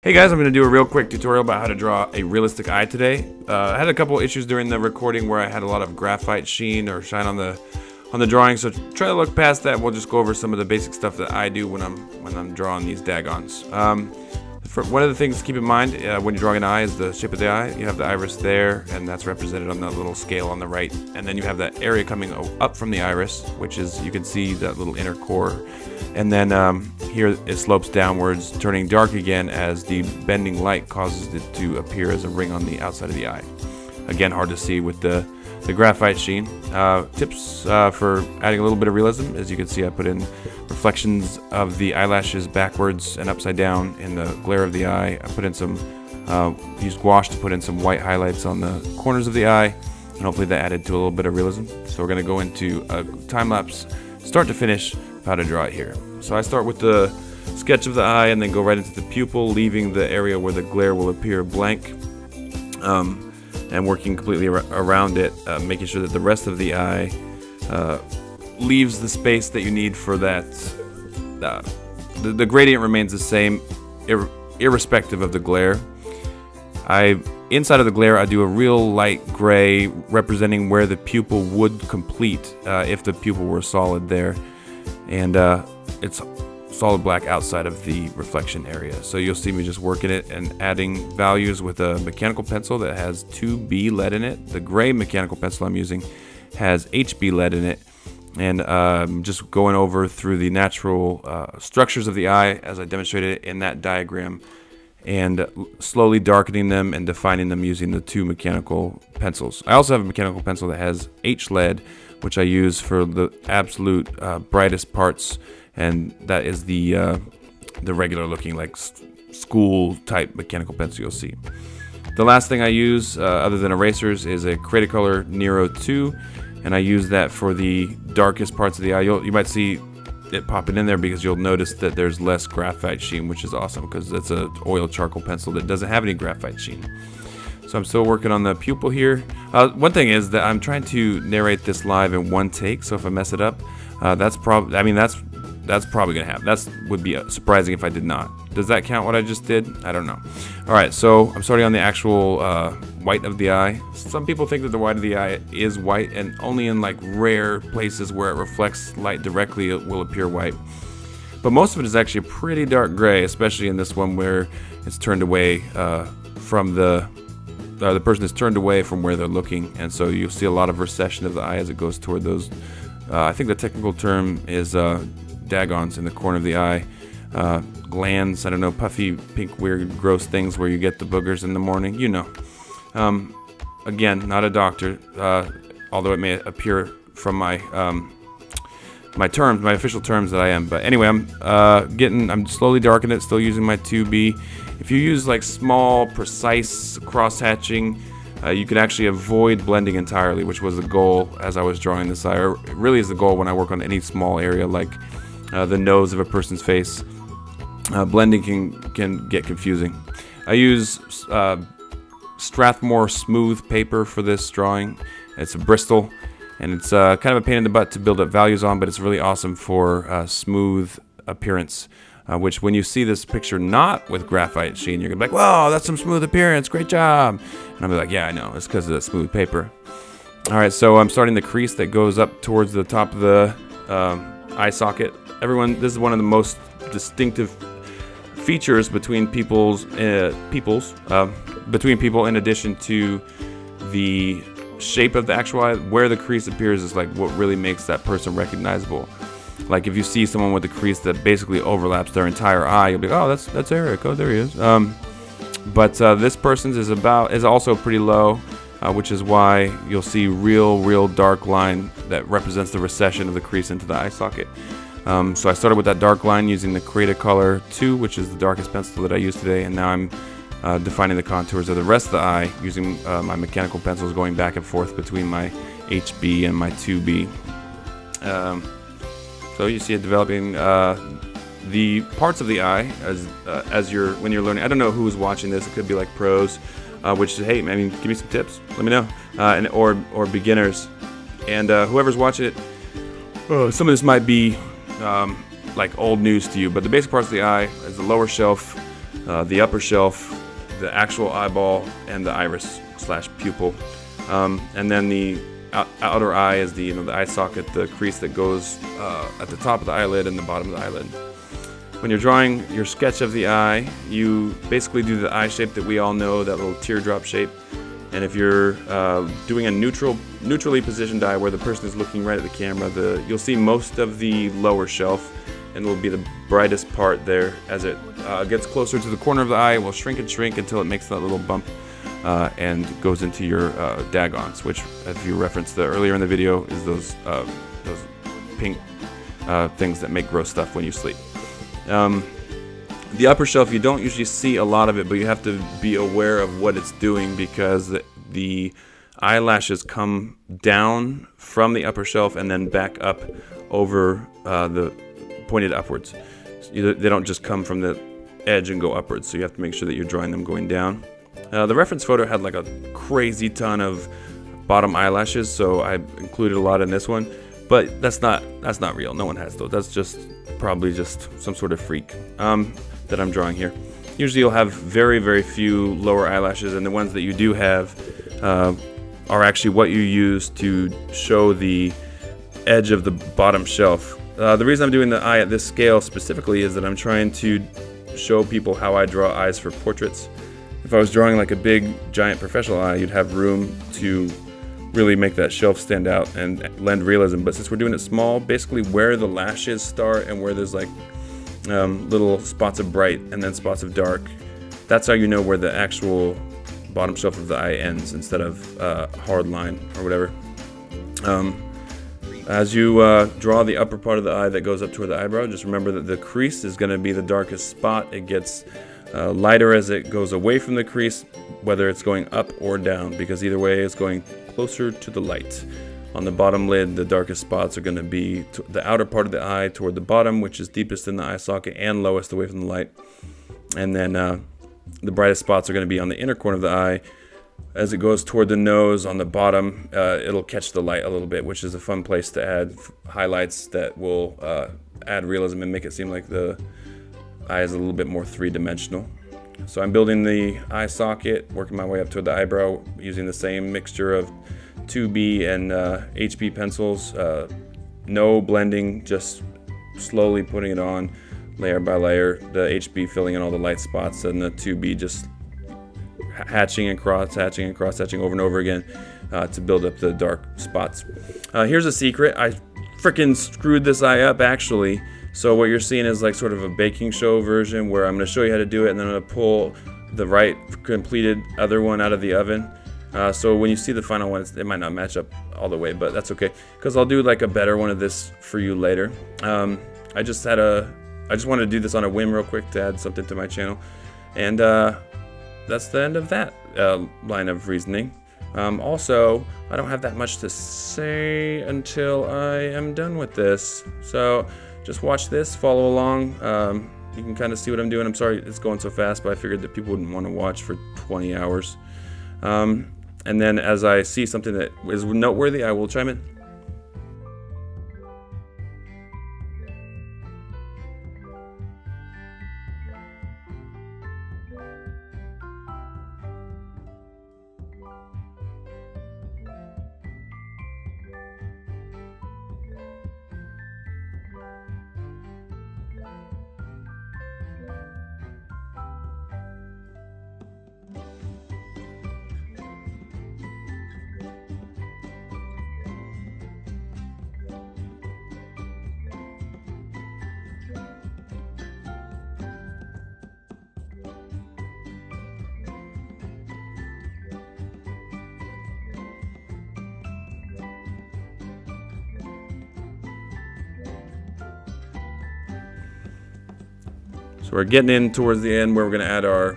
Hey guys, I'm going to do a real quick tutorial about how to draw a realistic eye today. I had a couple issues during the recording where I had a lot of graphite sheen or shine on the drawing, so try to look past that. We'll just go over some of the basic stuff that I do when I'm drawing these dagons. One of the things to keep in mind when you're drawing an eye is the shape of the eye. You have the iris there, and that's represented on that little scale on the right. And then you have that area coming up from the iris, which is, you can see that little inner core. And then here it slopes downwards, turning dark again as the bending light causes it to appear as a ring on the outside of the eye. Again, hard to see with the graphite sheen. Tips for adding a little bit of realism. As you can see, I put in reflections of the eyelashes backwards and upside down in the glare of the eye. I put in some, used gouache to put in some white highlights on the corners of the eye, and hopefully that added to a little bit of realism. So we're going to go into a time-lapse, start to finish, of how to draw it here. So I start with the sketch of the eye and then go right into the pupil, leaving the area where the glare will appear blank. And working completely around it, making sure that the rest of the eye leaves the space that you need for that. The gradient remains the same, irrespective of the glare. Inside of the glare, I do a real light gray, representing where the pupil would complete if the pupil were solid there, and it's solid black outside of the reflection area. So you'll see me just working it and adding values with a mechanical pencil that has 2B lead in it. The gray mechanical pencil I'm using has HB lead in it, and just going over through the natural structures of the eye as I demonstrated in that diagram, and slowly darkening them and defining them using the two mechanical pencils. I also have a mechanical pencil that has H lead, which I use for the absolute brightest parts, and that is the regular looking, like school type mechanical pencil you'll see. The last thing I use other than erasers is a Cretacolor Nero 2, and I use that for the darkest parts of the eye. You might see it popping in there because you'll notice that there's less graphite sheen, which is awesome because it's an oil charcoal pencil that doesn't have any graphite sheen. So I'm still working on the pupil here. One thing is that I'm trying to narrate this live in one take, so if I mess it up, that's probably gonna happen. That would be surprising if I did not. Does that count what I just did? I don't know. All right, so I'm starting on the actual white of the eye. Some people think that the white of the eye is white, and only in like rare places where it reflects light directly it will appear white. But most of it is actually a pretty dark gray, especially in this one where it's turned away from the person is turned away from where they're looking, and so you'll see a lot of recession of the eye as it goes toward those. I think the technical term is dagons in the corner of the eye, glands, I don't know, puffy, pink, weird, gross things where you get the boogers in the morning, you know. Again, not a doctor, although it may appear from my my official terms that I am. But anyway, I'm slowly darkening it, still using my 2B. If you use like small, precise cross-hatching, you can actually avoid blending entirely, which was the goal as I was drawing this eye. Or it really is the goal when I work on any small area like the nose of a person's face. Blending can get confusing. I use Strathmore smooth paper for this drawing. It's a Bristol, and it's kind of a pain in the butt to build up values on, but it's really awesome for smooth appearance. Which when you see this picture not with graphite sheen, you're gonna be like, "Whoa, that's some smooth appearance, great job!" And I'll be like, "Yeah, I know, it's because of the smooth paper." All right, so I'm starting the crease that goes up towards the top of the eye socket. This is one of the most distinctive features between people, in addition to the shape of the actual eye. Where the crease appears is like what really makes that person recognizable. Like if you see someone with a crease that basically overlaps their entire eye, you'll be like, "Oh, that's Eric. Oh, there he is." But this person's is also pretty low, which is why you'll see real dark line that represents the recession of the crease into the eye socket. So I started with that dark line using the Cretacolor 2, which is the darkest pencil that I use today, and now I'm defining the contours of the rest of the eye using my mechanical pencils, going back and forth between my HB and my 2B. So you see it developing the parts of the eye when you're learning. I don't know who's watching this. It could be like pros, which hey, I mean, give me some tips. Let me know, or beginners, and whoever's watching it. Some of this might be like old news to you, but the basic parts of the eye is the lower shelf, the upper shelf, the actual eyeball, and the iris / pupil. And then the outer eye is the the eye socket, the crease that goes at the top of the eyelid and the bottom of the eyelid. When you're drawing your sketch of the eye, you basically do the eye shape that we all know, that little teardrop shape. And if you're doing a neutrally positioned eye where the person is looking right at the camera, you'll see most of the lower shelf, and will be the brightest part there. As it gets closer to the corner of the eye, it will shrink and shrink until it makes that little bump and goes into your dagons, which, if you referenced earlier in the video, is those pink things that make gross stuff when you sleep. The upper shelf, you don't usually see a lot of it, but you have to be aware of what it's doing, because the eyelashes come down from the upper shelf and then back up over the pointed upwards. So they don't just come from the edge and go upwards, so you have to make sure that you're drawing them going down. The reference photo had like a crazy ton of bottom eyelashes, so I included a lot in this one, but that's not real. No one has those. That's just probably just some sort of freak that I'm drawing here. Usually you'll have very, very few lower eyelashes, and the ones that you do have are actually what you use to show the edge of the bottom shelf. The reason I'm doing the eye at this scale specifically is that I'm trying to show people how I draw eyes for portraits. If I was drawing like a big, giant professional eye, you'd have room to really make that shelf stand out and lend realism. But since we're doing it small, basically where the lashes start and where there's like little spots of bright and then spots of dark, that's how you know where the actual bottom shelf of the eye ends, instead of hard line or whatever. As you draw the upper part of the eye that goes up toward the eyebrow, just remember that the crease is going to be the darkest spot. It gets lighter as it goes away from the crease, whether it's going up or down, because either way it's going closer to the light. On the bottom lid, the darkest spots are going to be the outer part of the eye toward the bottom, which is deepest in the eye socket and lowest away from the light. And then the brightest spots are going to be on the inner corner of the eye. As it goes toward the nose on the bottom, it'll catch the light a little bit, which is a fun place to add highlights that will add realism and make it seem like the eye is a little bit more three-dimensional. So I'm building the eye socket, working my way up toward the eyebrow using the same mixture of 2B and HB pencils. No blending, just slowly putting it on layer by layer. The HB filling in all the light spots, and the 2B just hatching and cross-hatching over and over again to build up the dark spots. Here's a secret. I freaking screwed this eye up, actually. So what you're seeing is like sort of a baking show version, where I'm going to show you how to do it, and then I'm going to pull the right completed other one out of the oven. So when you see the final one, it might not match up all the way, but that's okay, because I'll do like a better one of this for you later. I just wanted to do this on a whim real quick to add something to my channel, and that's the end of that line of reasoning. Also, I don't have that much to say until I am done with this, so just watch this, follow along. You can kind of see what I'm doing. I'm sorry it's going so fast, but I figured that people wouldn't want to watch for 20 hours. And then as I see something that is noteworthy, I will chime in. So we're getting in towards the end where we're going to add our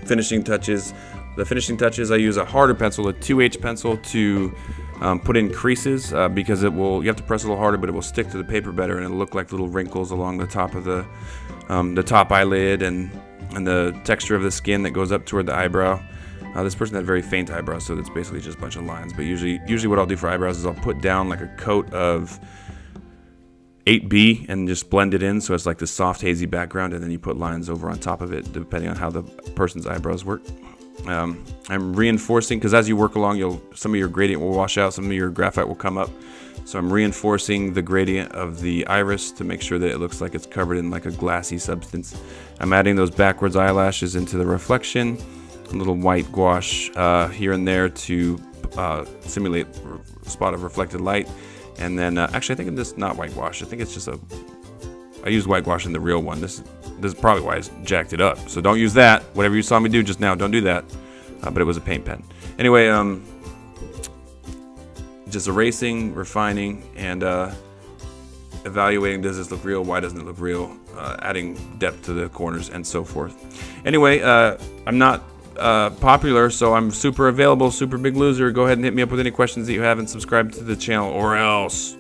finishing touches. The finishing touches, I use a harder pencil, a 2H pencil, to put in creases because you have to press a little harder, but it will stick to the paper better, and it'll look like little wrinkles along the top of the top eyelid and the texture of the skin that goes up toward the eyebrow. This person had very faint eyebrows, so it's basically just a bunch of lines. But usually what I'll do for eyebrows is I'll put down like a coat of 8B and just blend it in so it's like this soft hazy background, and then you put lines over on top of it depending on how the person's eyebrows work. I'm reinforcing, because as you work along, some of your gradient will wash out, some of your graphite will come up. So I'm reinforcing the gradient of the iris to make sure that it looks like it's covered in like a glassy substance. I'm adding those backwards eyelashes into the reflection, a little white gouache here and there to simulate a spot of reflected light. And then actually I think it's not white gouache. I think it's just I used white gouache in the real one. This is probably why I jacked it up. So don't use that. Whatever you saw me do just now, don't do that. But it was a paint pen. Anyway, just erasing, refining, and evaluating, does this look real, why doesn't it look real, adding depth to the corners, and so forth. Anyway, I'm not popular, so I'm super available, super big loser. Go ahead and hit me up with any questions that you have, and subscribe to the channel, or else.